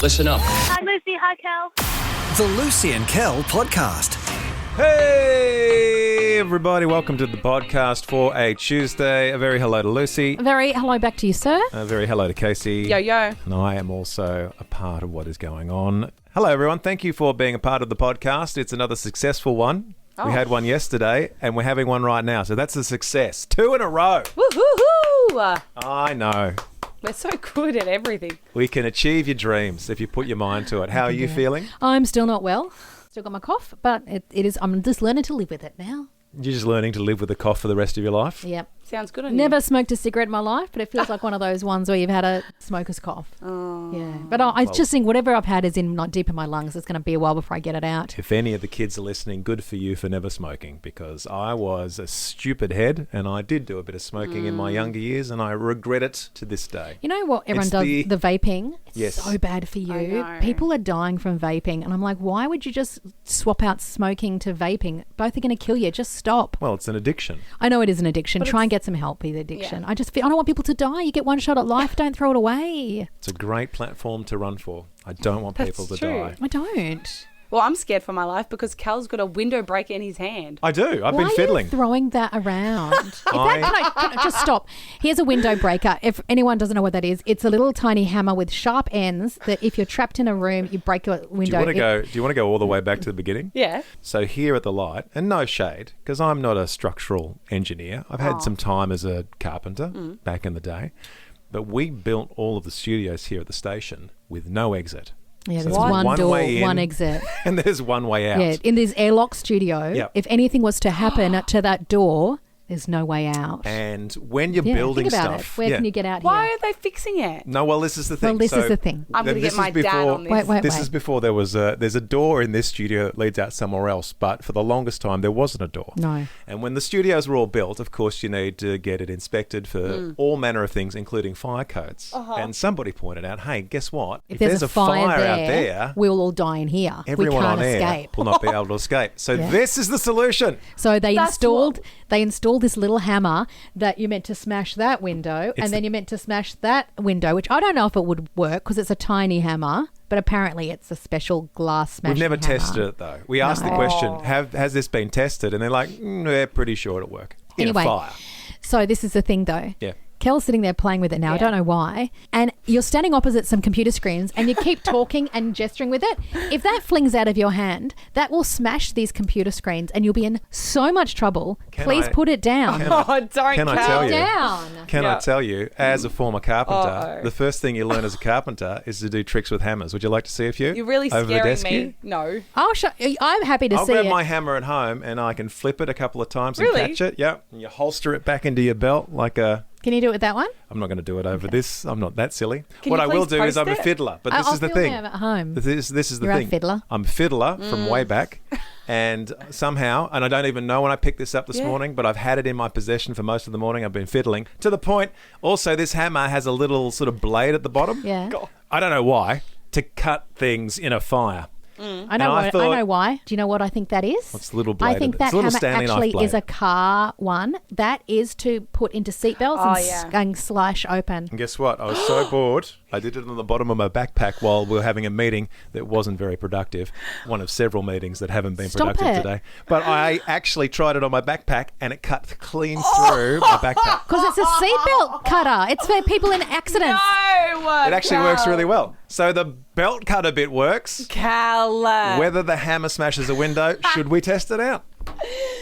Listen up. Hi, Lucy. Hi, Kel. The Lucy and Kel podcast. Hey, everybody. Welcome to the podcast for a Tuesday. A very hello to Lucy. A very hello back to you, sir. A very hello to Casey. Yo, yo. And I am also a part of what is going on. Hello, everyone. Thank you for being a part of the podcast. It's another successful one. Oh. We had one yesterday, and we're having one right now. So that's a success. 2 in a row. Woo-hoo-hoo! I know. We're so good at everything. We can achieve your dreams if you put your mind to it. How are you feeling? I'm still not well. Still got my cough, but it is. I'm just learning to live with it now. You're just learning to live with a cough for the rest of your life? Yep. Sounds good on Never smoked a cigarette in my life, but it feels like one of those ones where you've had a smoker's cough. Oh. Yeah. But I just think whatever I've had is in like deep in my lungs. It's going to be a while before I get it out. If any of the kids are listening, good for you for never smoking, because I was a stupid head and I did do a bit of smoking in my younger years and I regret it to this day. You know what everyone It's does? the- The vaping. It's Yes. so bad for you. I know. People are dying from vaping. And I'm like, why would you just swap out smoking to vaping? Both are going to kill you. Just stop. Well, it's an addiction. I know it is an addiction. But Try and it's- get some help with addiction. Yeah. I don't want people to die. You get one shot at life. Don't throw it away. It's a great platform to run for. I don't want That's people to true. die. I don't. Well, I'm scared for my life because Cal's got a window breaker in his hand. I do. I've Why been fiddling. are you throwing that around? Can I- I just stop? Here's a window breaker. If anyone doesn't know what that is, it's a little tiny hammer with sharp ends that if you're trapped in a room, you break a do window. you want to go all the way back to the beginning? Yeah. So here at the light, and no shade, because I'm not a structural engineer. I've had some time as a carpenter back in the day. But we built all of the studios here at the station with no exit. Yeah, So there's there's one door, way in one exit. and there's one way out. Yeah, in this airlock studio, Yep. if anything was to happen to that door, there's no way out. And when you're Yeah, building think about stuff... it. Where yeah. can you get out Why here? are they fixing it? No, well, this is the thing. Well, this So is the thing. I'm going to this get my is dad before- on this. Wait. This is before there's a door in this studio that leads out somewhere else, but for the longest time there wasn't a door. No. And when the studios were all built, of course, you need to get it inspected for all manner of things, including fire codes. And somebody pointed out, hey, guess what? If there's a fire out there, we'll all die in here. We everyone can't on air escape. will not be able to escape. So Yeah. this is the solution. So they That's installed this little hammer that you meant to smash that window, and then you meant to smash that window, which I don't know if it would work because it's a tiny hammer, but apparently it's a special glass smashing We've never hammer. tested it, though. We asked the No. question, has this been tested? And they're like, we're pretty sure it'll work. In Anyway, a fire. So this is the thing though. Yeah. Kel's sitting there playing with it now. I Yeah. don't know why. And you're standing opposite some computer screens and you keep talking and gesturing with it. If that flings out of your hand, that will smash these computer screens and you'll be in so much trouble. Please I- put it down. Oh, don't Can I Cal. tell you? Down. Can I Yeah. tell you, as a former carpenter, Uh-oh. the first thing you learn as a carpenter is to do tricks with hammers. Would you like to see a few? You're really over the scaring desk me. here? No. I'm happy to I'll see grab it. my hammer at home and I can flip it a couple of times and Really? catch it. Yep. And you holster it back into your belt like a... Can you do it with that one? I'm not going to do it over this. I'm not that silly. Can what you I will please do is post I'm a it? fiddler. But this I'll is the film thing. it at home. This is the You're a thing. fiddler? I'm a fiddler from way back. And somehow, and I don't even know when I picked this up this Yeah. morning, but I've had it in my possession for most of the morning. I've been fiddling. To the point, also, this hammer has a little sort of blade at the bottom. Yeah. I don't know why. To cut things in a fire. I know, And I thought- I know why. Do you know what I think that is? What's the little blade I of think it? that It's a little hammer Stanley knife actually is blade. a car one. That is to put into seatbelts Oh, and, yeah. and slash open. And guess what? I was so bored. I did it on the bottom of my backpack while we were having a meeting that wasn't very productive. One of several meetings that haven't been Stop productive it. today. But I actually tried it on my backpack and it cut clean through my backpack. Because it's a seatbelt cutter. It's for people in accidents. No. It actually works really well. So the belt cutter bit works. Cal. Whether the hammer smashes a window, should we test it out?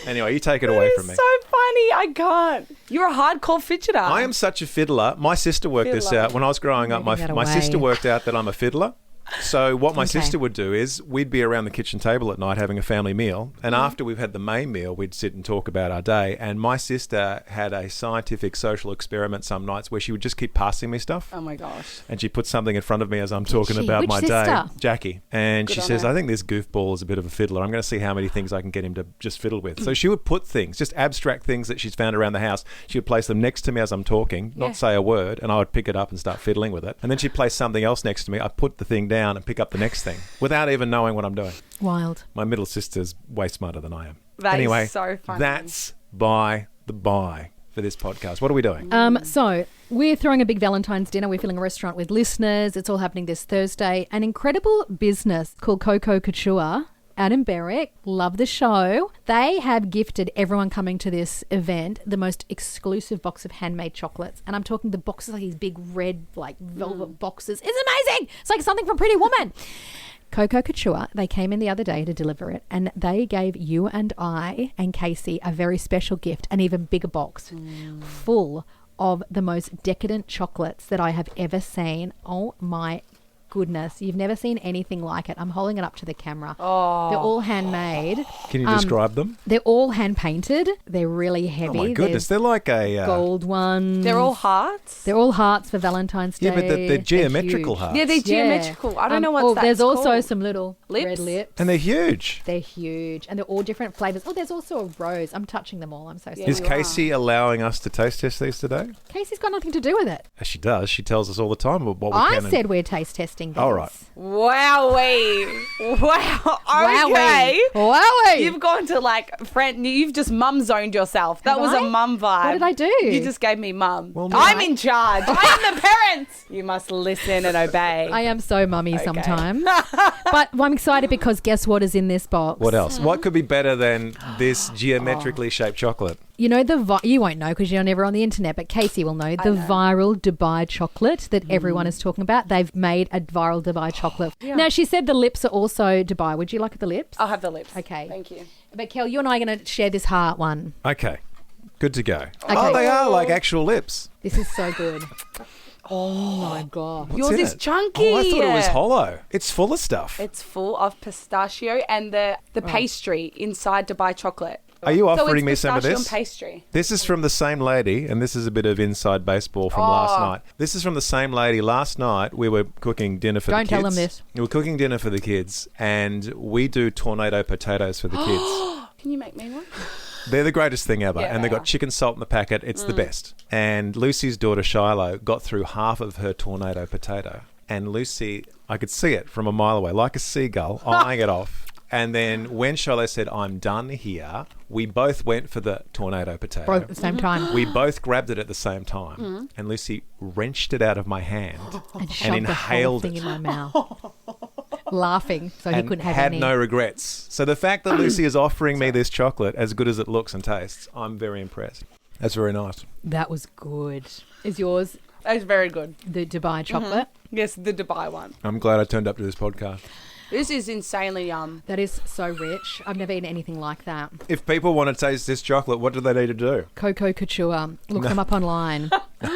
Anyway, you take it away It's from me. so funny. I can't. You're a hardcore fidgeter. I am such a fiddler. My sister worked this Fiddler. out. When I was growing up, Moving that my sister away. worked out that I'm a fiddler. So what my Okay. sister would do is we'd be around the kitchen table at night having a family meal. And Mm-hmm. after we've had the main meal, we'd sit and talk about our day. And my sister had a scientific social experiment some nights where she would just keep passing me stuff. Oh my gosh. And she put something in front of me as I'm talking she? about Which my sister? day. Jackie. And Good she on says, her. I think this goofball is a bit of a fiddler. I'm going to see how many things I can get him to just fiddle with. So she would put things, just abstract things that she's found around the house. She would place them next to me as I'm talking, Yeah. not say a word, and I would pick it up and start fiddling with it. And then she'd place something else next to me. I'd put the thing down and pick up the next thing without even knowing what I'm doing. Wild. My middle sister's way smarter than I am. That is anyway, so funny. that's by the by. for this podcast? What are we doing? So we're throwing a big Valentine's dinner. We're filling a restaurant with listeners. It's all happening this Thursday. An incredible business called Coco Couture out in Berwick. Love the show. They have gifted everyone coming to this event the most exclusive box of handmade chocolates. And I'm talking the boxes, like these big red, like velvet boxes. It's amazing. It's like something from Pretty Woman. Coco Couture, they came in the other day to deliver it, and they gave you and I and Casey a very special gift, an even bigger box full of the most decadent chocolates that I have ever seen. Oh my goodness, you've never seen anything like it. I'm holding it up to the camera. They're all handmade. Can you describe them? They're all hand painted. They're really heavy. Oh my goodness, they're like a gold ones. They're all hearts? They're all hearts for Valentine's Day. Yeah, but they're geometrical huge. hearts. Yeah, they're geometrical. I don't know what that's There's also called. some little Lips? red lips. And they're huge. They're huge. And they're all different flavours. Oh, there's also a rose. I'm touching them all. I'm so sorry. Is Casey allowing us to taste test these today? Casey's got nothing to do with it. She does. She tells us all the time what we I can. said we're taste testing these. All right. Wowee. Wow. Okay. Wowee. You've gone to like friend. You've just mum zoned yourself. That Have was I? a mum vibe. What did I do? You just gave me mum. Well, I'm in charge. I am the parents. You must listen and obey. I am so mummy sometimes. But I'm excited because guess what is in this box? What else? What could be better than this geometrically shaped chocolate? You know, you won't know because you're never on the internet, but Casey will know. The viral Dubai chocolate that everyone is talking about. They've made a viral Dubai chocolate. Now, she said the lips are also Dubai. Would you like the lips? I'll have the lips. Okay. Thank you. But Kel, you and I are going to share this heart one. Okay. Good to go. Okay. Oh, they are like actual lips. This is so good. Oh my God. What's Yours in is it? chunky. Oh, I thought it was hollow. It's full of stuff. It's full of pistachio and the pastry inside Dubai chocolate. Are you So offering it's me some of pistachio this? and pastry. This is from the same lady, and this is a bit of inside baseball from last night. This is from the same lady. Last night, we were cooking dinner for the Don't kids. tell them this. We were cooking dinner for the kids, and we do tornado potatoes for the kids. Can you make me one? They're the greatest thing ever, Yeah, and they've they got are. chicken salt in the packet. It's the best. And Lucy's daughter, Shiloh, got through half of her tornado potato. And Lucy, I could see it from a mile away, like a seagull, eyeing it off. And then when Shiloh said, "I'm done here," we both went for the tornado potato. Both at the same time. We both grabbed it at the same time. And Lucy wrenched it out of my hand And and shoved the whole inhaled thing it. in my mouth. Laughing so he And couldn't have had any. no regrets. So the fact that Lucy is offering me this chocolate, as good as it looks and tastes, I'm very impressed. That's very nice. That was good. Is yours It's very good. the Dubai chocolate? Yes, the Dubai one. I'm glad I turned up to this podcast. This is insanely yum. That is so rich. I've never eaten anything like that. If people want to taste this chocolate, what do they need to do? Coco Couture. Look them up online.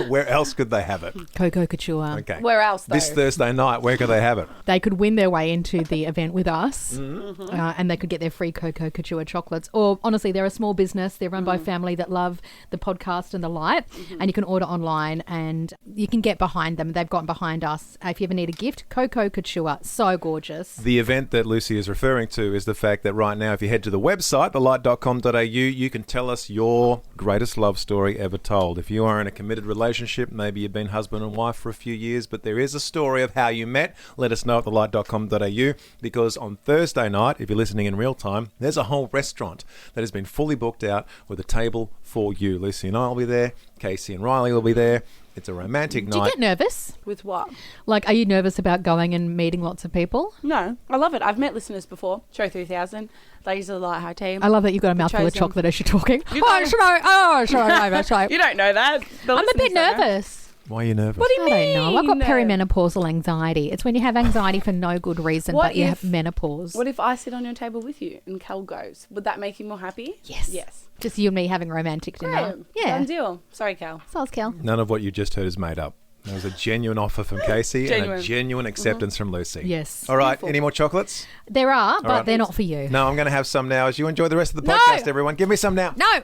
Where else could they have it? Coco Couture. Okay. Where else, though? This Thursday night, where could they have it? They could win their way into the event with us and they could get their free Coco Couture chocolates. Or honestly, they're a small business. They're run by a family that love the podcast and the light. And you can order online and you can get behind them. They've gotten behind us. If you ever need a gift, Coco Couture. So gorgeous. The event that Lucy is referring to is the fact that right now, if you head to the website, thelight.com.au, you can tell us your greatest love story ever told. If you are in a committed relationship, maybe you've been husband and wife for a few years, but there is a story of how you met, let us know at thelight.com.au, because on Thursday night, if you're listening in real time, there's a whole restaurant that has been fully booked out with a table for you. Lucy and I will be there. Casey and Riley will be there. It's a romantic Do you night. get nervous? With what? Like, are you nervous about going and meeting lots of people? No, I love it. I've met listeners before. Show 3000. Ladies of the Light High Team. I love that you've got a mouthful of chosen. chocolate as you're talking. You Oh, know- sorry. You don't know that. The I'm a listeners bit don't know. nervous. Why are you nervous? What do you I mean? don't know. I've got perimenopausal anxiety. It's when you have anxiety for no good reason, What but you if- have menopause. What if I sit on your table with you and Kel goes? Would that make you more happy? Yes. Yes. Just you and me having romantic dinner. Great. Yeah. Done deal. Sorry, Kel. Sounds Kel. None of what you just heard is made up. There was a genuine offer from Casey and a Genuine. genuine acceptance from Lucy. Yes. All right. Beautiful. Any more chocolates? There are, but right. they're not for you. No, I'm going to have some now as you enjoy the rest of the No. podcast, everyone. Give me some now. No.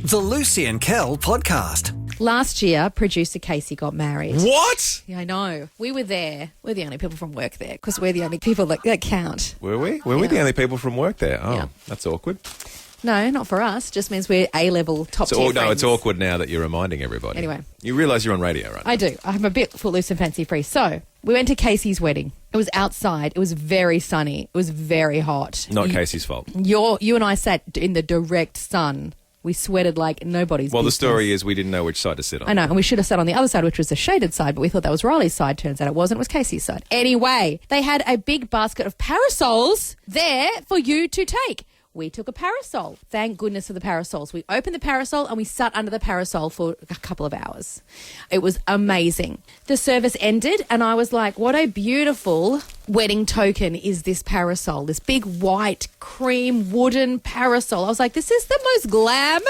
The Lucy and Kel podcast. Last year, producer Casey got married. What? Yeah, I know. We were there. We're the only people from work there because we're the only people that count. Were we? Were we the only people from work there? Oh, Yeah. that's awkward. No, not for us. Just means we're A-level top tier No, friends. it's awkward now that you're reminding everybody. Anyway. You realise you're on radio, right? I do. I'm a bit footloose and fancy free. So we went to Casey's wedding. It was outside. It was very sunny. It was very hot. Not Casey's fault. You and I sat in the direct sun We sweated like nobody's Well, the business. story is we didn't know which side to sit on. I know, and we should have sat on the other side, which was the shaded side, but we thought that was Riley's side. Turns out it wasn't, it was Casey's side. Anyway, they had a big basket of parasols there for you to take. We took a parasol. Thank goodness for the parasols. We opened the parasol and we sat under the parasol for a couple of hours. It was amazing. The service ended and I was like, what a beautiful wedding token is this parasol, this big white cream wooden parasol. I was like, this is the most glam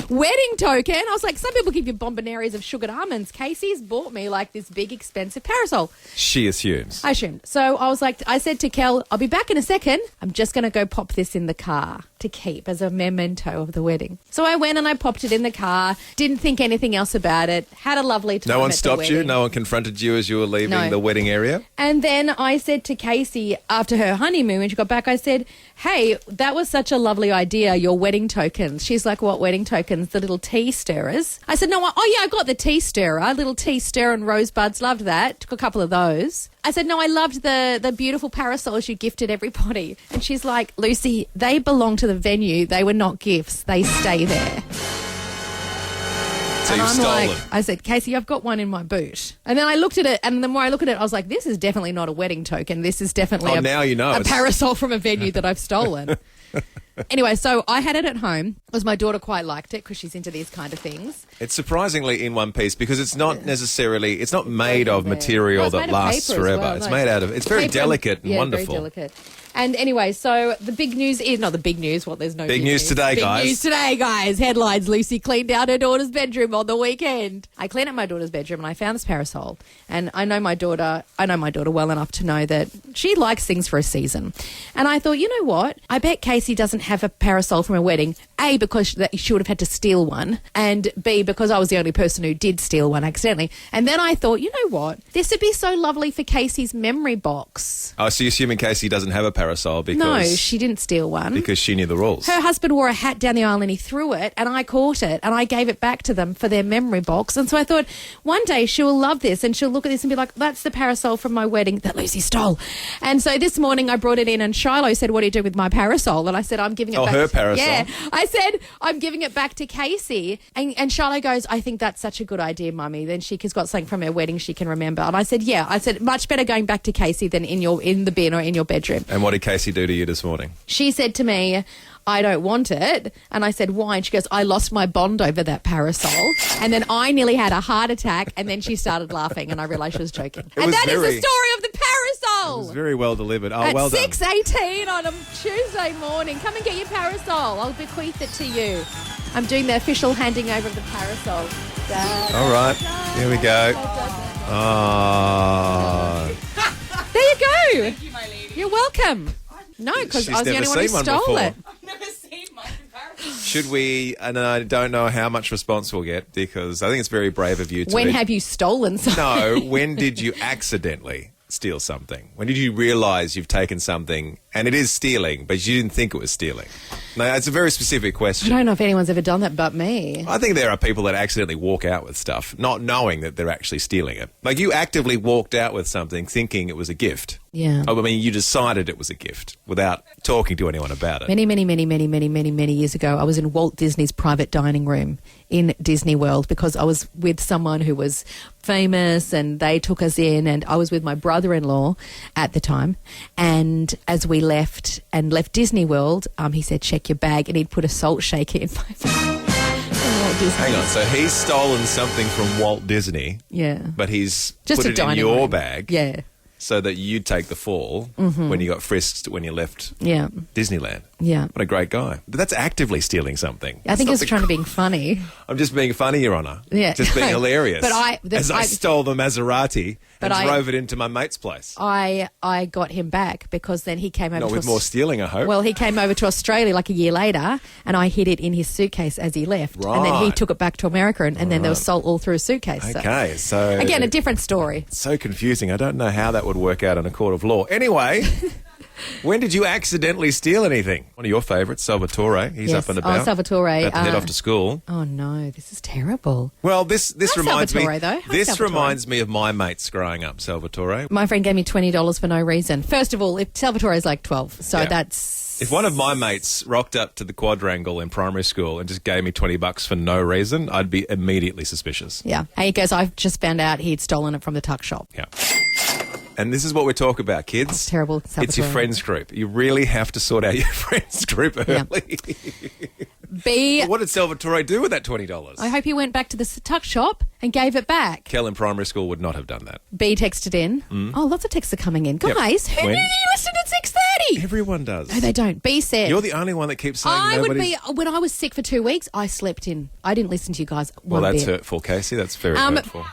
wedding token. I was like, some people give you bombonaries of sugared almonds. Casey's bought me like this big expensive parasol. She assumes. I assumed. So I was like, I said to Kel, I'll be back in a second. I'm just going to go pop this in the car to keep as a memento of the wedding. So I went and I popped it in the car, didn't think anything else about it, had a lovely time. No one at the stopped you? wedding. No one confronted you as you were leaving No. the wedding area? And then I said to Casey after her honeymoon, when she got back, I said, hey, that was such a lovely idea, your wedding tokens. She's like, what wedding tokens? The little tea stirrers. I said, I got the tea stirrer, little tea stirrer and rosebuds, loved that. Took a couple of those. I said, no, I loved the beautiful parasols you gifted everybody. And she's like, Lucy, they belong to the venue. They were not gifts. They stay there. So And you've I'm stolen. like, I said, Casey, I've got one in my boot. And then I looked at it, and the more I look at it, I was like, this is definitely not a wedding token. This is definitely now you know a it's- parasol from a venue that I've stolen. Anyway, so I had it at home because my daughter quite liked it because she's into these kind of things. It's surprisingly in one piece because it's not necessarily, it's not made of Well, material it's that made of lasts paper as forever. well, It's like made out of, it's very paper delicate and yeah, wonderful. very delicate. And anyway, so the big news is not the big news. Well, there's no Big news today, big guys. Big news today, guys. Headlines: Lucy cleaned out her daughter's bedroom on the weekend. I cleaned out my daughter's bedroom and I found this parasol. And I know my daughter well enough to know that she likes things for a season. And I thought, you know what? I bet Casey doesn't have a parasol from a wedding. A, because she would have had to steal one, and B, because I was the only person who did steal one accidentally. And then I thought, you know what? This would be so lovely for Casey's memory box. Oh, so you're assuming Casey doesn't have a parasol because... No, she didn't steal one. Because she knew the rules. Her husband wore a hat down the aisle and he threw it and I caught it and I gave it back to them for their memory box. And so I thought one day she'll love this and she'll look at this and be like, that's the parasol from my wedding that Lucy stole. And so this morning I brought it in and Shiloh said, what do you do with my parasol? And I said, I'm giving it back. her parasol. Yeah. I said, I'm giving it back to Casey. And Shiloh goes, I think that's such a good idea, Mummy. Then she's got something from her wedding she can remember. And I said, yeah. I said, much better going back to Casey than in the bin or in your bedroom. And what did Casey do to you this morning? She said to me, I don't want it. And I said, why? And she goes, I lost my bond over that parasol. And then I nearly had a heart attack. And then she started laughing and I realised she was joking. And was that is very- the story of the parasol. It was very well delivered. Oh, At well done. 6:18 on a Tuesday morning. Come and get your parasol. I'll bequeath it to you. I'm doing the official handing over of the parasol. All right, here we go. Oh. There you go. Thank you, my lady. You're welcome. No, because She's I was the never only one who seen one stole before. it. I've never seen my parasol. Should we, and I don't know how much response we'll get because I think it's very brave of you to... When have you stolen something? No, when did you accidentally steal something? When did you realise you've taken something and it is stealing, but you didn't think it was stealing? No, it's a very specific I question. don't know if anyone's ever done that but me. I think there are people that accidentally walk out with stuff, not knowing that they're actually stealing it. Like you actively walked out with something thinking it was a gift. Yeah. Oh, I mean, you decided it was a gift without talking to anyone about it. Many years ago, I was in Walt Disney's private dining room in Disney World because I was with someone who was famous and they took us in and I was with my brother-in-law at the time. And as we left Disney World, he said, check your bag, and he'd put a salt shaker in my bag. Hang on, so he's stolen something from Walt Disney, Yeah. but he's Just put a it in dining your room. bag Yeah. so that you take the fall when you got frisked when you left Yeah. Disneyland. Yeah. What a great guy. But that's actively stealing something. I think It's he was not trying to be funny. I'm just being funny, Your Honour. Yeah. Just being hilarious. But I stole the Maserati But and I- drove it into my mate's place. I got him back because then he came over Not to with more stealing, I hope. Well, he came over to Australia like a year later and I hid it in his suitcase as he left. And then he Right. took it back to America and then there was salt all through his suitcase. So. Okay, so... Again, a different story. So confusing. I don't know how that would work out in a court of law. Anyway, When did you accidentally steal anything? One of your favourites, Salvatore. He's Yes. up and about. Oh, Salvatore. About to head off to school. Oh, no. This is terrible. Well, this reminds Salvatore, me. though. Hi, This Salvatore. reminds me of my mates growing up, Salvatore. My friend gave me $20 for no reason. First of all, if Salvatore is like 12, so Yeah. that's... If one of my mates rocked up to the quadrangle in primary school and just gave me $20 for no reason, I'd be immediately suspicious. Yeah. And he goes, I've just found out he'd stolen it from the tuck shop. Yeah. And this is what we talk about, kids. It's terrible, It's your Salvatore. friends group. You really have to sort out your friends group early. B, What did Salvatore do with that $20? I hope he went back to the tuck shop and gave it back. Kel in primary school would not have done that. B texted in. Oh, lots of texts are coming in. Yep. Guys, who When? knew you listened at 6:30? Everyone does. No, they don't. B said, You're the only one that keeps saying I would nobody's... be, when I was sick for 2 weeks, I slept in. I didn't listen to you guys Well, one that's bit. hurtful, Casey. That's very Um, hurtful.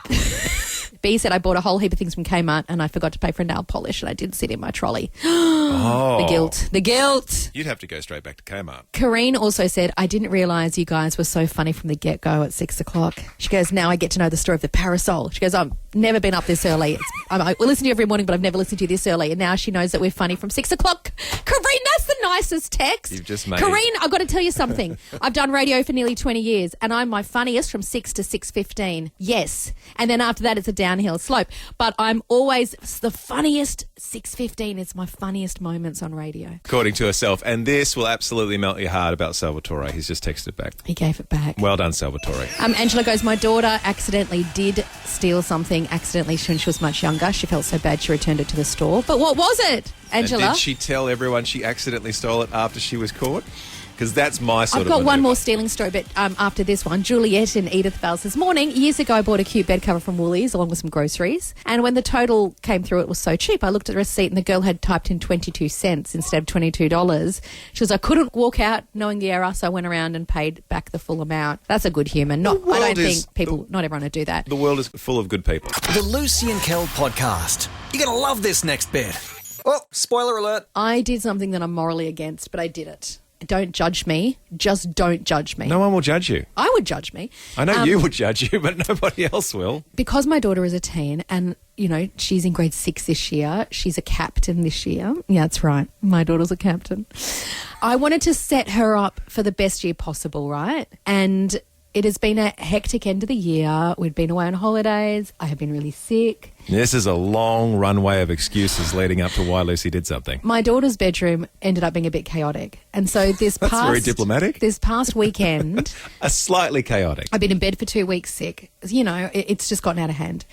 B said, I bought a whole heap of things from Kmart and I forgot to pay for a nail polish and I didn't sit in my trolley. Oh. The guilt. The guilt. You'd have to go straight back to Kmart. Kareen also said, I didn't realise you guys were so funny from the get-go at 6 o'clock. She goes, now I get to know the story of the parasol. She goes, I've never been up this early. I listen to you every morning, but I've never listened to you this early. And now she knows that we're funny from 6 o'clock. Kareen, that's the nicest text. You've just made... Kareen, I've got to tell you something. I've done radio for nearly 20 years and I'm my funniest from 6 to 6:15. Yes. And then after that, it's a downhill slope. But I'm always the funniest. 6:15 is my funniest moments on radio. According to herself. And this will absolutely melt your heart about Salvatore. He's just texted back. He gave it back. Well done, Salvatore. Angela goes, my daughter accidentally did steal something accidentally when she was much younger. She felt so bad she returned it to the store. But what was it, Angela? And did she tell everyone she accidentally stole it after she was caught? Because that's my sort I've of got one maneuver. more stealing story, but after this one, Juliet in Edithvale says, morning, years ago I bought a cute bed cover from Woolies along with some groceries. And when the total came through, it was so cheap. I looked at the receipt and the girl had typed in 22 cents instead of $22. She goes, I couldn't walk out knowing the error, so I went around and paid back the full amount. That's a good human. Not, The world I don't is- think people, not everyone would do that. The world is full of good people. The Lucy and Kel podcast. You're going to love this next bit. Oh, spoiler alert. I did something that I'm morally against, but I did it. Don't judge me. Just don't judge me. No one will judge you. I would judge me. I know you would judge you, but nobody else will. Because my daughter is a teen and, you know, she's in grade 6 this year. She's a captain this year. Yeah, that's right. My daughter's a captain. I wanted to set her up for the best year possible, right? And it has been a hectic end of the year. We'd been away on holidays. I have been really sick. This is a long runway of excuses leading up to why Lucy did something. My daughter's bedroom ended up being a bit chaotic. And so this That's past... very diplomatic. This past weekend... A slightly chaotic. I've been in bed for 2 weeks sick. You know, it's just gotten out of hand.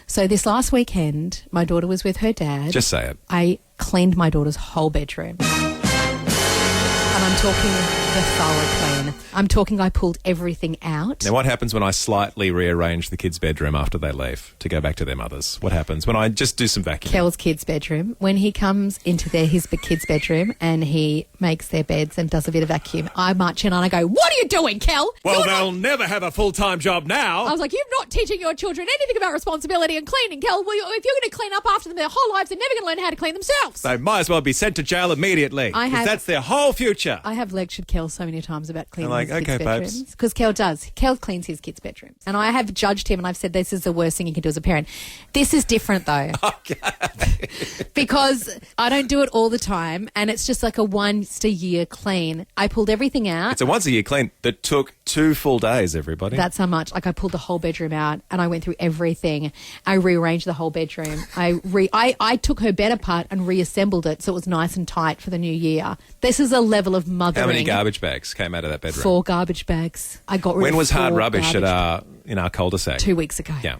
So this last weekend, my daughter was with her dad. Just say it. I cleaned my daughter's whole bedroom. And I'm talking the thorough clean. I'm talking I pulled everything out. Now, what happens when I slightly rearrange the kids' bedroom after they leave to go back to their mothers? What happens when I just do some vacuuming? Kel's kid's bedroom. When he comes into his kid's bedroom and he makes their beds and does a bit of vacuum, I march in and I go, what are you doing, Kel? Well, You're they'll never have a full-time job now. I was like, you're not teaching your children anything about responsibility and cleaning, Kel. Well, if you're going to clean up after them their whole lives, they're never going to learn how to clean themselves. They might as well be sent to jail immediately. I 'cause have- that's their whole future. I have lectured Kel so many times about cleaning I'm like, his kids' okay, babes. bedrooms. Because Kel does. Kel cleans his kids' bedrooms. And I have judged him and I've said this is the worst thing you can do as a parent. This is different though. Because I don't do it all the time and it's just like a once a year clean. I pulled everything out. It's a once-a-year clean that took 2 full days, everybody. That's how much. Like I pulled the whole bedroom out and I went through everything. I rearranged the whole bedroom. I took her bed apart and reassembled it so it was nice and tight for the new year. This is a level of mothering. How many garbage bags came out of that bedroom? 4 garbage bags. I got rid When of was hard 4 rubbish garbage in our cul-de-sac? 2 weeks ago. Yeah.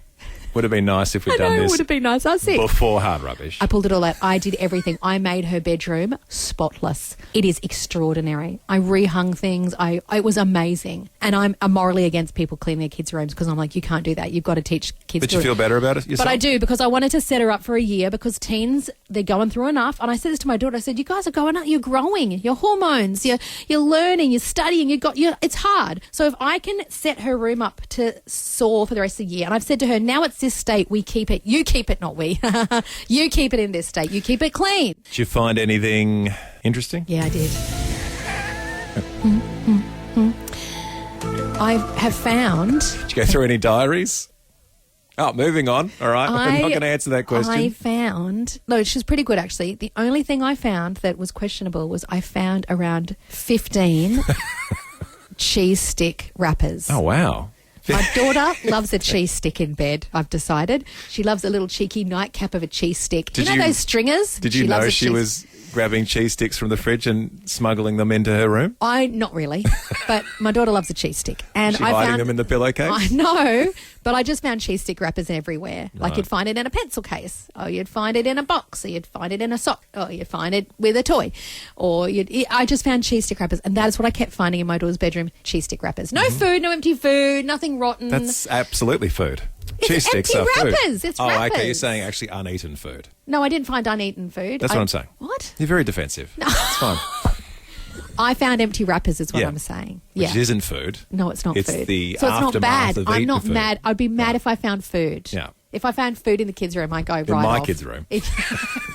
Would have been nice if we'd I done know, it this would have been nice. I was sick. before hard rubbish. I pulled it all out. I did everything. I made her bedroom spotless. It is extraordinary. I rehung things. It was amazing. And I'm morally against people cleaning their kids' rooms because I'm like, you can't do that. You've got to teach kids But to you feel better about it yourself? But I do because I wanted to set her up for a year because teens, they're going through enough. And I said this to my daughter. I said, you guys are going up. You're growing. Your hormones. You're learning. You're studying. It's hard. So if I can set her room up to soar for the rest of the year, and I've said to her, now it's this state, we keep it. You keep it, not we. You keep it in this state. You keep it clean. Did you find anything interesting? Yeah, I did. I have found... Did you go through any diaries? Oh, moving on. All right. I'm not going to answer that question. I found... No, she's pretty good, actually. The only thing I found that was questionable was I found around 15 cheese stick wrappers. Oh, wow. My daughter loves a cheese stick in bed, I've decided. She loves a little cheeky nightcap of a cheese stick. You know those stringers? Did you know she was grabbing cheese sticks from the fridge and smuggling them into her room? Not really, but my daughter loves a cheese stick. And Is she hiding them in the pillowcase? I know, but I just found cheese stick wrappers everywhere. Like you'd find it in a pencil case, or you'd find it in a box, or you'd find it in a sock, or you'd find it with a toy. I just found cheese stick wrappers, and that is what I kept finding in my daughter's bedroom, cheese stick wrappers. No food, no empty food, nothing rotten. That's absolutely food. It's cheese sticks are empty food. wrappers. It's wrappers. Okay. You're saying actually uneaten food. No, I didn't find uneaten food. That's what I'm saying. What? You're very defensive. No. It's fine. I found empty wrappers is what I'm saying. Which isn't food. No, it's not it's food. The so it's not bad. Of I'm not food. mad. I'd be mad if I found food. Yeah. If I found food in the kids' room, I go right in my off. kids' room.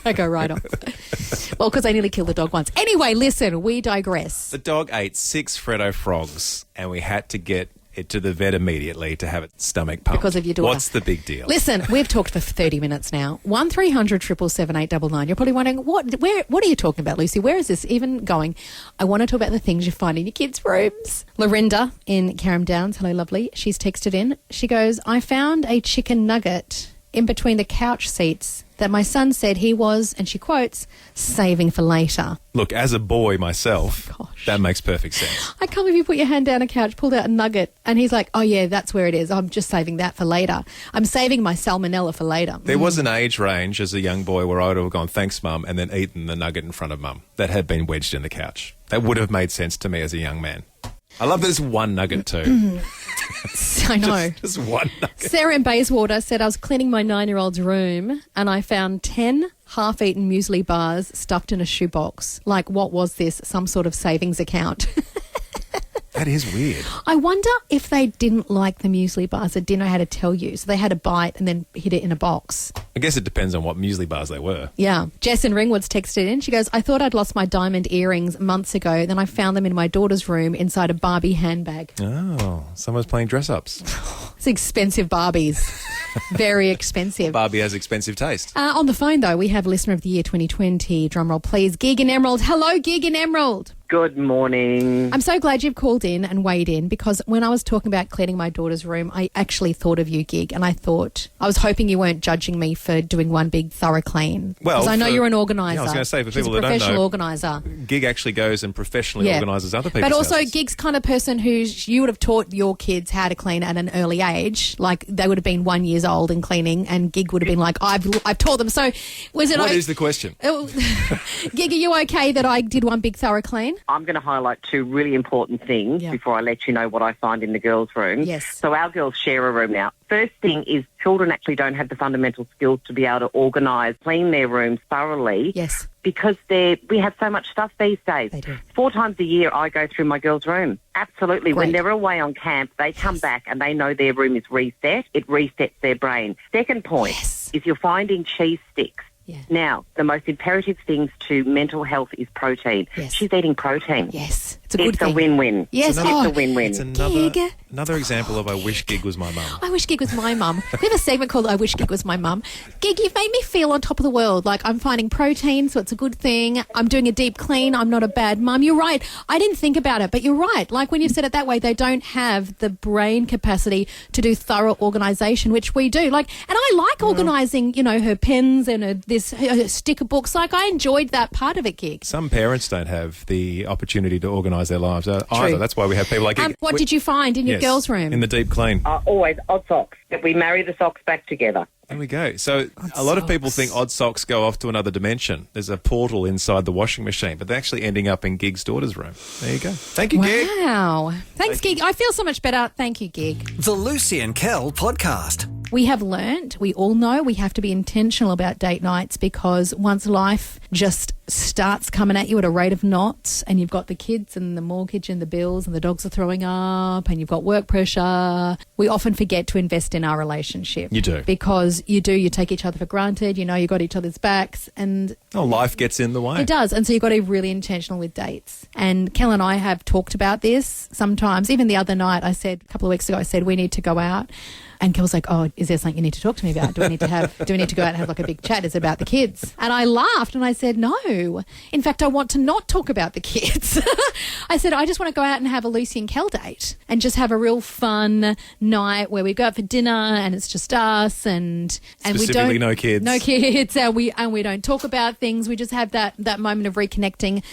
I go right off. Well, because I nearly killed the dog once. Anyway, listen, we digress. The dog ate 6 Freddo frogs and we had to get it to the vet immediately to have its stomach pumped. Because of your daughter. What's the big deal? Listen, we've talked for 30 minutes now. 1300 777 899. You're probably wondering, what are you talking about, Lucy? Where is this even going? I want to talk about the things you find in your kids' rooms. Lorinda in Carrum Downs, hello lovely, she's texted in. She goes, I found a chicken nugget in between the couch seats that my son said he was, and she quotes, saving for later. Look, as a boy myself, that makes perfect sense. I can't believe you put your hand down a couch, pulled out a nugget, and he's like, oh yeah, that's where it is. I'm just saving that for later. I'm saving my salmonella for later. There was an age range as a young boy where I would have gone, thanks, Mum, and then eaten the nugget in front of Mum that had been wedged in the couch. That would have made sense to me as a young man. I love there's one nugget too. I know. Just one nugget. Sarah in Bayswater said, I was cleaning my 9-year-old's room and I found 10 half-eaten muesli bars stuffed in a shoebox. Like, what was this? Some sort of savings account. That is weird. I wonder if they didn't like the muesli bars. They didn't know how to tell you. So they had a bite and then hid it in a box. I guess it depends on what muesli bars they were. Yeah. Jess in Ringwood's texted in. She goes, I thought I'd lost my diamond earrings months ago. Then I found them in my daughter's room inside a Barbie handbag. Oh, someone's playing dress-ups. It's expensive Barbies. Very expensive. Barbie has expensive taste. On the phone, though, we have Listener of the Year 2020. Drumroll, please. Gig in Emerald. Hello, Gig in Emerald. Good morning. I'm so glad you've called in and weighed in, because when I was talking about cleaning my daughter's room, I actually thought of you, Gig, and I was hoping you weren't judging me for doing one big thorough clean. Well, because I know you're an organiser. Yeah, I was going to say, for She's people a that don't know, professional organiser. Gig actually goes and professionally organises other people's But also, houses. Gig's kind of person you would have taught your kids how to clean at an early age. Like, they would have been 1 year old and cleaning, and Gig would have been like, I've taught them. So, What is the question? Gig, are you okay that I did one big thorough clean? I'm going to highlight two really important things before I let you know what I find in the girls' room. Yes. So our girls share a room now. First thing is children actually don't have the fundamental skills to be able to organise, clean their rooms thoroughly. Yes. Because we have so much stuff these days. They do. 4 times a year I go through my girls' room. Absolutely. Great. When they're away on camp, they come back and they know their room is reset. It resets their brain. Second point is you're finding cheese sticks. Yeah. Now, the most imperative things to mental health is protein. Yes. She's eating protein. Yes. It's a good thing. It's a win-win. Yes. It's a win-win. It's Gig. another example of I wish Gig was my mum. I wish Gig was my mum. We have a segment called I Wish Gig Was My Mum. Gig, you've made me feel on top of the world. Like, I'm finding protein, so it's a good thing. I'm doing a deep clean. I'm not a bad mum. You're right. I didn't think about it, but you're right. Like, when you've said it that way, they don't have the brain capacity to do thorough organisation, which we do. Like, and I like organising, her pens and her sticker books. Like, I enjoyed that part of it, Gig. Some parents don't have the opportunity to organise their lives either. That's why we have people like Gig. What did you find in your girls' room? In the deep clean. Always odd socks. That we marry the socks back together. There we go. So a lot of people think odd socks go off to another dimension. There's a portal inside the washing machine, but they're actually ending up in Gig's daughter's room. There you go. Thank you, Gig. Wow. Thanks, Gig. I feel so much better. Thank you, Gig. The Lucy and Kel podcast. We have learnt, we all know, we have to be intentional about date nights, because once life just starts coming at you at a rate of knots, and you've got the kids and the mortgage and the bills and the dogs are throwing up and you've got work pressure, we often forget to invest in our relationship. You do. Because you take each other for granted, you got each other's backs, and life gets in the way. it does. And so you've got to be really intentional with dates. And Kel and I have talked about this sometimes. Even the other night, a couple of weeks ago, I said, we need to go out. And Kel's like, oh, is there something you need to talk to me about? Do we need to go out and have like a big chat? Is it about the kids? And I laughed and I said, no. In fact, I want to not talk about the kids. I said, I just want to go out and have a Lucy and Kel date and just have a real fun night where we go out for dinner and it's just us and we don't no kids. No kids, and we don't talk about things. We just have that moment of reconnecting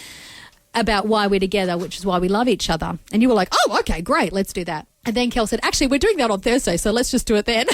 about why we're together, which is why we love each other. And you were like, oh, okay, great, let's do that. And then Kel said, actually, we're doing that on Thursday, so let's just do it then.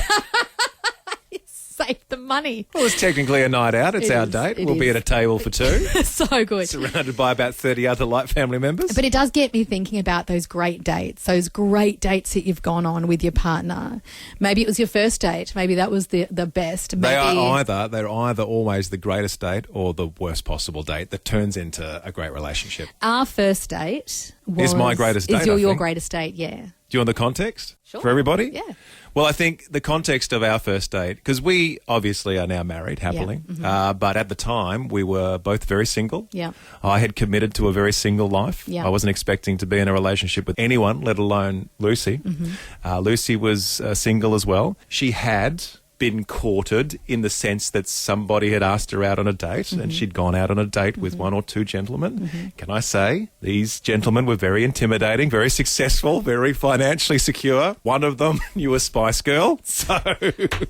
Save the money. Well, it's technically a night out. It's our date. We'll be at a table for two. So good. Surrounded by about 30 other light family members. But it does get me thinking about those great dates that you've gone on with your partner. Maybe it was your first date. Maybe that was the best. Maybe They're either always the greatest date or the worst possible date that turns into a great relationship. Our first date is my greatest date. Is your greatest date, yeah. Do you want the context for everybody? Yeah. Well, I think the context of our first date, because we obviously are now married happily, but at the time we were both very single. Yeah. I had committed to a very single life. Yeah. I wasn't expecting to be in a relationship with anyone, let alone Lucy. Lucy was single as well. She had been courted in the sense that somebody had asked her out on a date and she'd gone out on a date with one or two gentlemen. Can I say these gentlemen were very intimidating, very successful, very financially secure. One of them knew a Spice Girl. So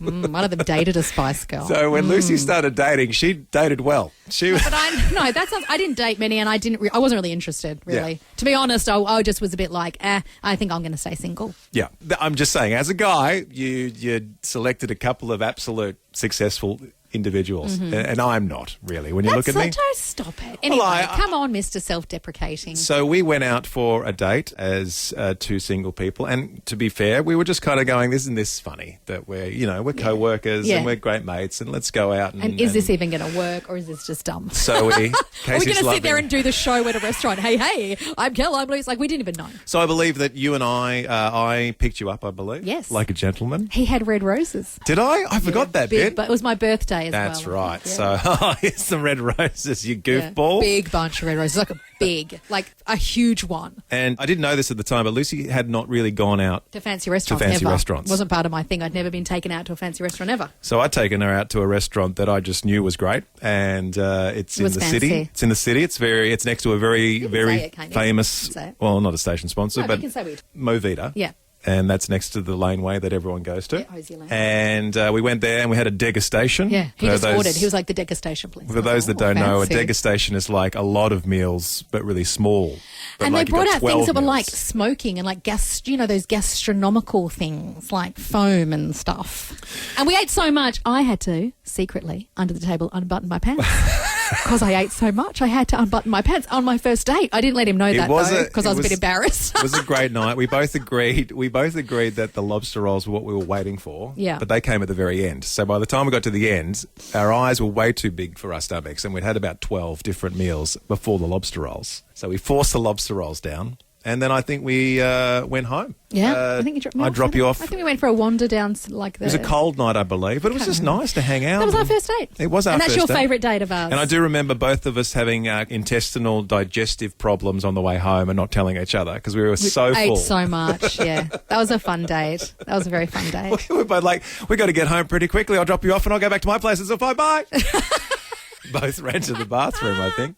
One of them dated a Spice Girl. So when Lucy started dating, she dated well. I didn't date many, and I wasn't really interested, really. Yeah. To be honest, I just was a bit like, I think I'm going to stay single. Yeah. I'm just saying, as a guy, you selected a couple of absolute successful individuals, and I'm not really. When you look at me, don't stop it. Anyway, come on, Mr. Self-deprecating. So we went out for a date as two single people, and to be fair, we were just kind of going, "Isn't this funny that we're co-workers and we're great mates, and let's go out and is this even going to work, or is this just dumb?" So are we going to sit there and do the show at a restaurant? Hey, I'm Kel, I'm Lucy. Like, we didn't even know. So I believe that you and I picked you up. I believe, yes, like a gentleman. He had red roses. Did I? I forgot that bit. But it was my birthday as That's well. right. Yeah. So here's some red roses, you goofball. Yeah. Big bunch of red roses, like a huge one. And I didn't know this at the time, but Lucy had not really gone out to fancy restaurants. Restaurants. Wasn't part of my thing. I'd never been taken out to a fancy restaurant ever. So I'd taken her out to a restaurant that I just knew was great, and it's in the city. It's in the city. It's next to a very famous. Well, not a station sponsor, but Movida. Yeah. And that's next to the laneway that everyone goes to. Yeah, Hosey Lane. And we went there and we had a degustation. Yeah, he just ordered. He was like, the degustation, please. For those that don't know, a degustation is like a lot of meals, but really small. And they brought out things that were like smoking and like those gastronomical things like foam and stuff. And we ate so much, I had to secretly, under the table, unbutton my pants. Because I ate so much, I had to unbutton my pants on my first date. I didn't let him know that though, because I was a bit embarrassed. It was a great night. We both agreed that the lobster rolls were what we were waiting for. Yeah. But they came at the very end. So by the time we got to the end, our eyes were way too big for our stomachs, and we'd had about 12 different meals before the lobster rolls. So we forced the lobster rolls down. And then I think we went home. Yeah, I think you dropped me off. I dropped you off. I think we went for a wander down like that. It was a cold night, I believe, but it was just nice to hang out. That was our first date. It was our first date. And that's your favourite date of ours. And I do remember both of us having intestinal digestive problems on the way home and not telling each other because we were so full. We ate so much, yeah. That was a fun date. That was a very fun date. We were both like, we got to get home pretty quickly. I'll drop you off and I'll go back to my place. It's a fine, bye. Both ran to the bathroom, I think.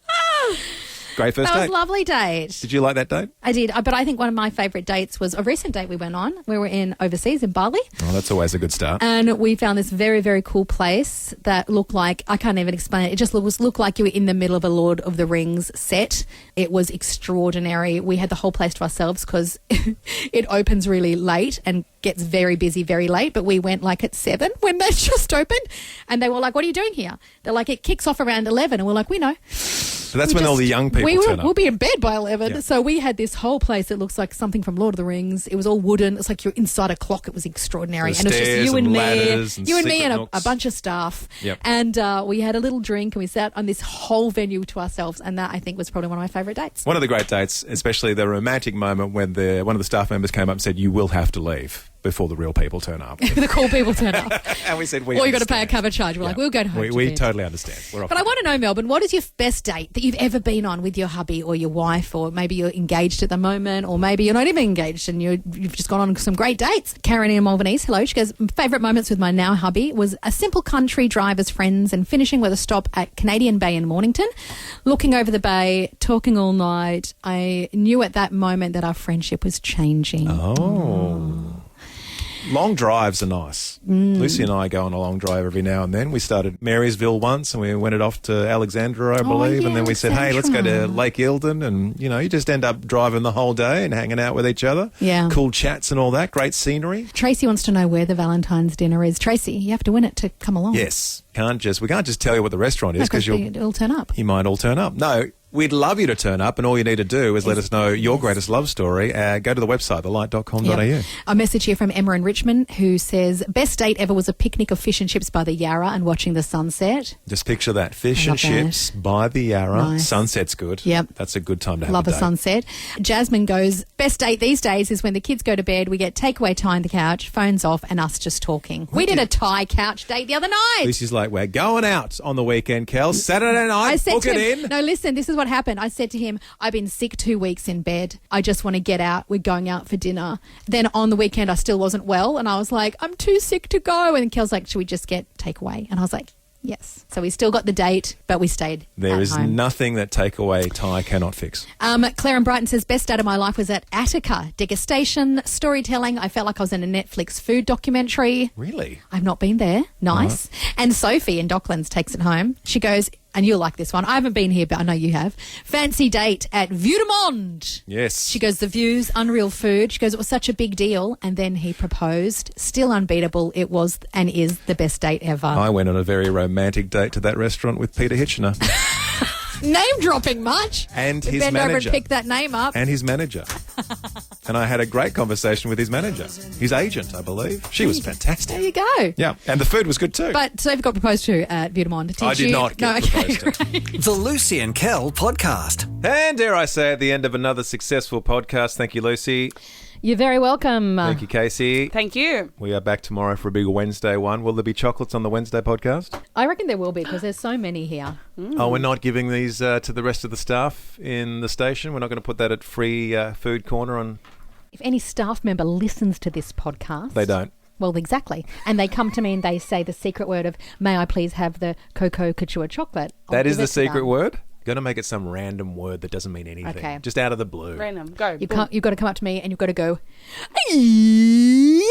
Great first date. That was a lovely date. Did you like that date? I did, but I think one of my favourite dates was a recent date we went on. We were overseas in Bali. Oh, that's always a good start. And we found this very, very cool place that looked like, I can't even explain it. It just looked like you were in the middle of a Lord of the Rings set. It was extraordinary. We had the whole place to ourselves because it opens really late and gets very busy very late, but we went like at 7 when they just opened, and they were like, "What are you doing here?" They're like, "It kicks off around 11," and we're like, "We know." So that's when all the young people turn up. We'll be in bed by 11. Yeah. So we had this whole place that looks like something from Lord of the Rings. It was all wooden. It's like you're inside a clock. It was extraordinary. There's and it was just stairs you and and me. ladders and You and me secret and a nooks. bunch of staff. Yep. And we had a little drink and we sat on this whole venue to ourselves. And that, I think, was probably one of my favourite dates. One of the great dates, especially the romantic moment when one of the staff members came up and said, "You will have to leave before the real people turn up." The cool people turn up. And we said, Or you've got to pay a cover charge. We're like, we'll go home. We totally understand. We're off. But I want to know, Melbourne, what is your best date that you've ever been on with your hubby or your wife, or maybe you're engaged at the moment, or maybe you're not even engaged and you've just gone on some great dates? Karen in Malvernese, hello. She goes, favourite moments with my now hubby was a simple country drive as friends and finishing with a stop at Canadian Bay in Mornington, looking over the bay, talking all night. I knew at that moment that our friendship was changing. Oh. Long drives are nice. Lucy and I go on a long drive every now and then. We started Marysville once and we went it off to Alexandra, I believe. yeah, And then we said, hey, let's go to Alexandra. Lake Eildon. And, you just end up driving the whole day and hanging out with each other. Yeah. Cool chats and all that. Great scenery. Tracy wants to know where the Valentine's dinner is. Tracy, you have to win it to come along. Yes. We can't just tell you what the restaurant is because it'll turn up. you might all turn up. No. We'd love you to turn up, and all you need to do is let us know your greatest love story. Go to the website, thelight.com.au. Yep. A message here from Emma in Richmond who says, best date ever was a picnic of fish and chips by the Yarra and watching the sunset. Just picture that. Fish I and love that. chips by the Yarra. Nice. Sunset's good. Yep. That's a good time to have Love a a date. sunset. Jasmine goes, best date these days is when the kids go to bed, we get takeaway time on the couch, phones off, and us just talking. We did a Thai couch date the other night. Lucy's like, we're going out on the weekend, Kel. Saturday night, book to it him, in. no, listen, this is what happened. I said to him, I've been sick 2 weeks in bed. I just want to get out. We're going out for dinner. Then on the weekend, I still wasn't well. And I was like, I'm too sick to go. And Kel's like, should we just get takeaway? And I was like, yes. So we still got the date, but we stayed There at is home. nothing that takeaway Thai cannot fix. Claire in Brighton says, best date of my life was at Attica. Degustation, storytelling. I felt like I was in a Netflix food documentary. Really? I've not been there. Nice. And Sophie in Docklands takes it home. She goes, and you'll like this one. I haven't been here, but I know you have. Fancy date at Vue de Monde. Yes. She goes, the views, unreal food. She goes, it was such a big deal. And then he proposed. Still unbeatable. It was and is the best date ever. I went on a very romantic date to that restaurant with Peter Hitchener Name dropping much. and We his bend over and manager. pick that name up. And his manager. And I had a great conversation with his manager. His agent, I believe. She was fantastic. There you go. Yeah, and the food was good too. But Sophie got proposed to at Vue de Monde. I did not get proposed to. The Lucy and Kel podcast. And dare I say, at the end of another successful podcast, thank you, Lucy. You're very welcome. Thank you, Casey. Thank you. We are back tomorrow for a big Wednesday one. Will there be chocolates on the Wednesday podcast? I reckon there will be because there's so many here. Oh, we're not giving these to the rest of the staff in the station? We're not going to put that at free food corner on... If any staff member listens to this podcast... They don't. Well, exactly. And they come to me and they say the secret word of, may I please have the cocoa couture chocolate? That is the secret word? Going to make it some random word that doesn't mean anything. Okay. Just out of the blue. Random. Go. You've Boom. got to come up to me and you've got to go, yap-a-doo-doo-doo.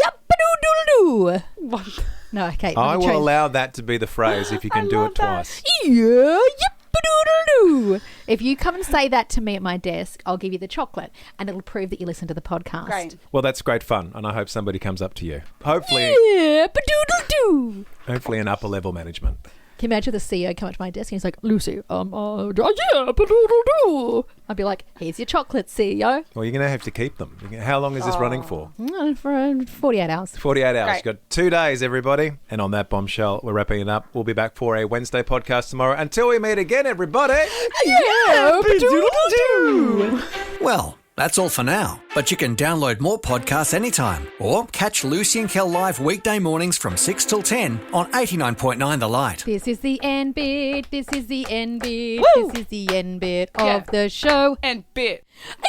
What? No, okay. I let me will try- allow that to be the phrase if you can I do love it that. twice. Yeah, yap-a-doo-doo-doo. If you come and say that to me at my desk, I'll give you the chocolate and it'll prove that you listen to the podcast. Great. Well, that's great fun, and I hope somebody comes up to you. Hopefully, Yap-a-doo-doo-doo. hopefully in upper level management. Can you imagine the CEO come up to my desk and he's like, Lucy, yap-a-doo-doo-doo. I'd be like, here's your chocolate, CEO. Well, you're going to have to keep them. How long is this running for? For 48 hours. 48 hours. Great. You've got 2 days, everybody. And on that bombshell, we're wrapping it up. We'll be back for a Wednesday podcast tomorrow. Until we meet again, everybody. Yap-a-doo-doo-doo. Well, that's all for now. But you can download more podcasts anytime or catch Lucy and Kel live weekday mornings from 6 till 10 on 89.9 The Light. This is the end bit. This is the end bit. Woo! This is the end bit Yeah. of the show. And bit.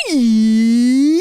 Yap-a-doo-doo-doo.